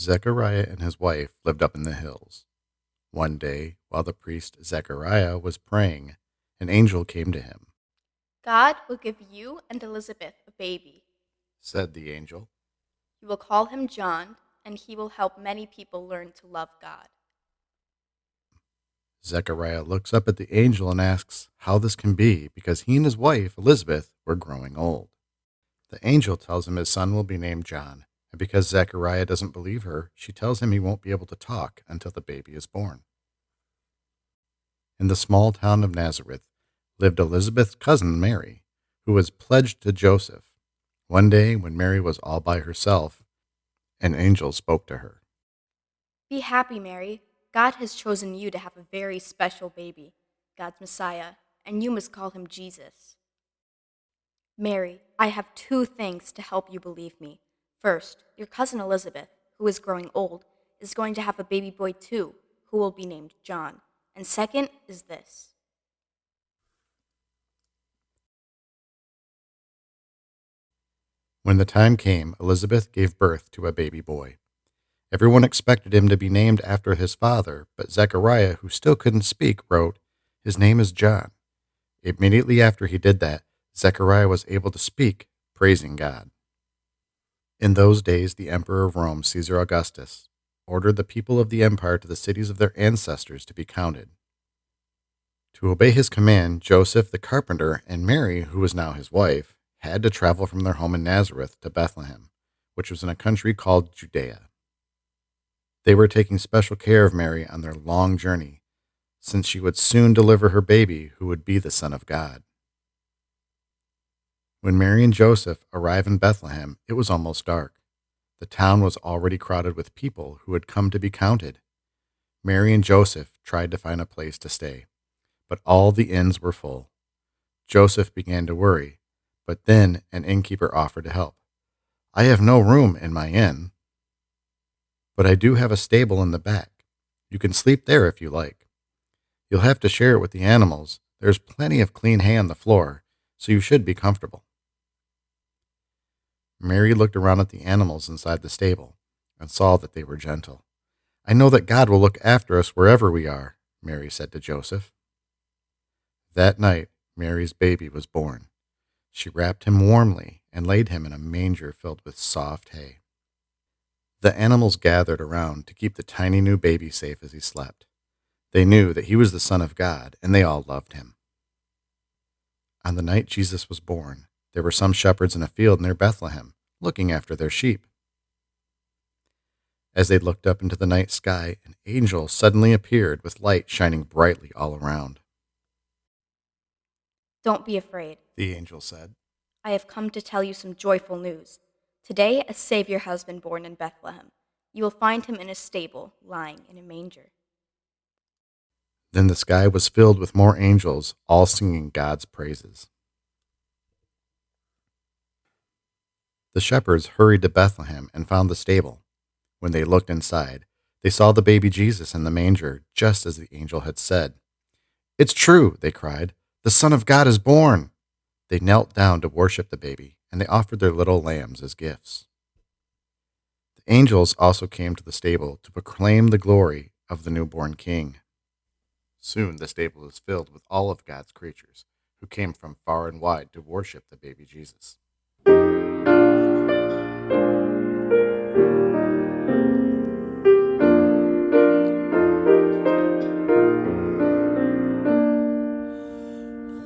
Zechariah and his wife lived up in the hills. One day, while the priest Zechariah was praying, an angel came to him. God will give you and Elizabeth a baby. Said the angel. You will call him John, and he will help many people learn to love God. Zechariah looks up at the angel and asks how this can be because he and his wife, Elizabeth, were growing old. The angel tells him his son will be named John, and because Zechariah doesn't believe her, she tells him he won't be able to talk until the baby is born. In the small town of Nazareth lived Elizabeth's cousin Mary, who was pledged to Joseph. One day, when Mary was all by herself, an angel spoke to her. Be happy, Mary. God has chosen you to have a very special baby, God's Messiah, and you must call him Jesus. Mary, I have two things to help you believe me. First, your cousin Elizabeth, who is growing old, is going to have a baby boy too, who will be named John. And second is this. When the time came, Elizabeth gave birth to a baby boy. Everyone expected him to be named after his father, but Zechariah, who still couldn't speak, wrote, "His name is John." Immediately after he did that, Zechariah was able to speak, praising God. In those days, the emperor of Rome, Caesar Augustus, ordered the people of the empire to the cities of their ancestors to be counted. To obey his command, Joseph the carpenter and Mary, who was now his wife, had to travel from their home in Nazareth to Bethlehem, which was in a country called Judea. They were taking special care of Mary on their long journey, since she would soon deliver her baby who would be the Son of God. When Mary and Joseph arrived in Bethlehem, it was almost dark. The town was already crowded with people who had come to be counted. Mary and Joseph tried to find a place to stay, but all the inns were full. Joseph began to worry, but then an innkeeper offered to help. "I have no room in my inn, but I do have a stable in the back. You can sleep there if you like. You'll have to share it with the animals. There's plenty of clean hay on the floor, so you should be comfortable." Mary looked around at the animals inside the stable and saw that they were gentle. "I know that God will look after us wherever we are," Mary said to Joseph. That night, Mary's baby was born. She wrapped him warmly and laid him in a manger filled with soft hay. The animals gathered around to keep the tiny new baby safe as he slept. They knew that he was the Son of God, and they all loved him. On the night Jesus was born, there were some shepherds in a field near Bethlehem, looking after their sheep. As they looked up into the night sky, an angel suddenly appeared with light shining brightly all around. Don't be afraid. The angel said. I have come to tell you some joyful news. Today, a Savior has been born in Bethlehem. You will find him in a stable, lying in a manger. Then the sky was filled with more angels, all singing God's praises. The shepherds hurried to Bethlehem and found the stable. When they looked inside, they saw the baby Jesus in the manger, just as the angel had said. "It's true," they cried. "The Son of God is born." They knelt down to worship the baby, and they offered their little lambs as gifts. The angels also came to the stable to proclaim the glory of the newborn king. Soon the stable was filled with all of God's creatures, who came from far and wide to worship the baby Jesus.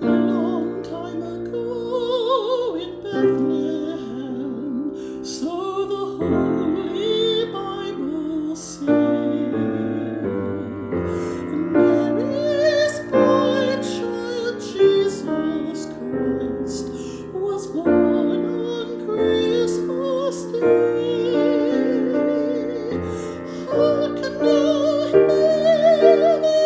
Long time ago in Bethlehem, so the Holy Bible sings, Mary's boy child Jesus Christ was born on Christmas Day. Hearken now, hear the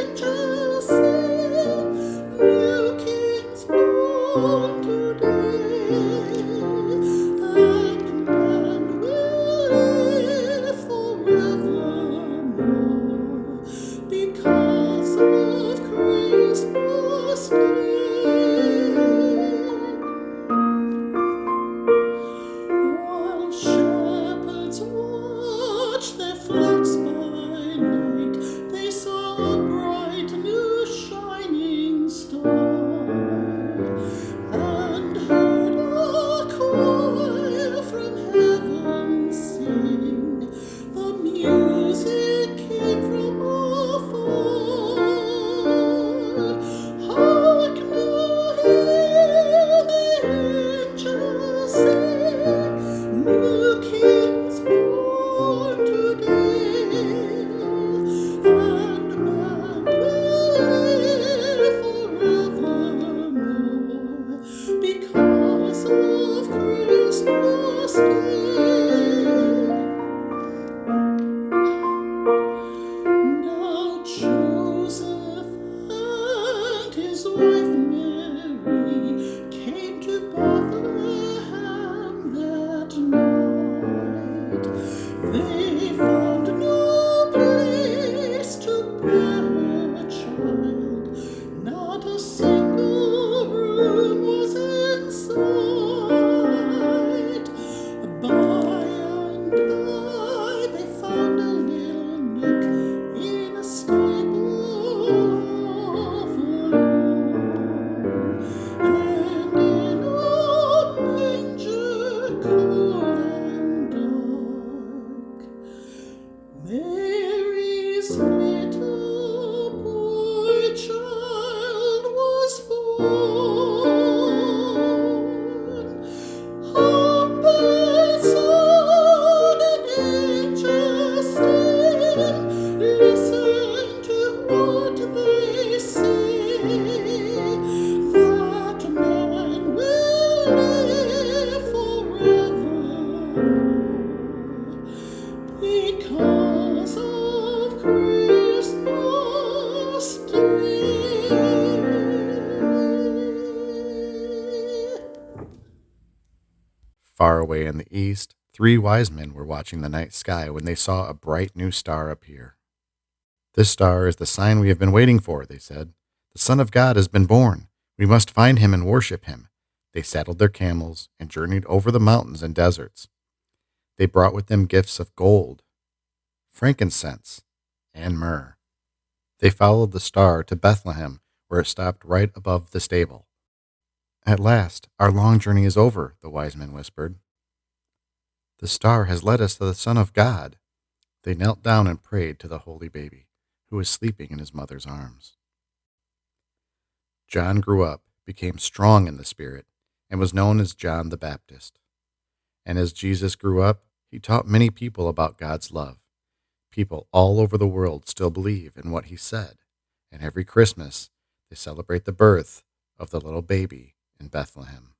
angels sing, new king's born today, and in land we away in the east, 3 wise men were watching the night sky when they saw a bright new star appear. "This star is the sign we have been waiting for," they said. "The Son of God has been born. We must find him and worship him." They saddled their camels and journeyed over the mountains and deserts. They brought with them gifts of gold, frankincense, and myrrh. They followed the star to Bethlehem, where it stopped right above the stable. "At last, our long journey is over," the wise men whispered. "The star has led us to the Son of God." They knelt down and prayed to the holy baby, who was sleeping in his mother's arms. John grew up, became strong in the Spirit, and was known as John the Baptist. And as Jesus grew up, he taught many people about God's love. People all over the world still believe in what he said, and every Christmas they celebrate the birth of the little baby in Bethlehem.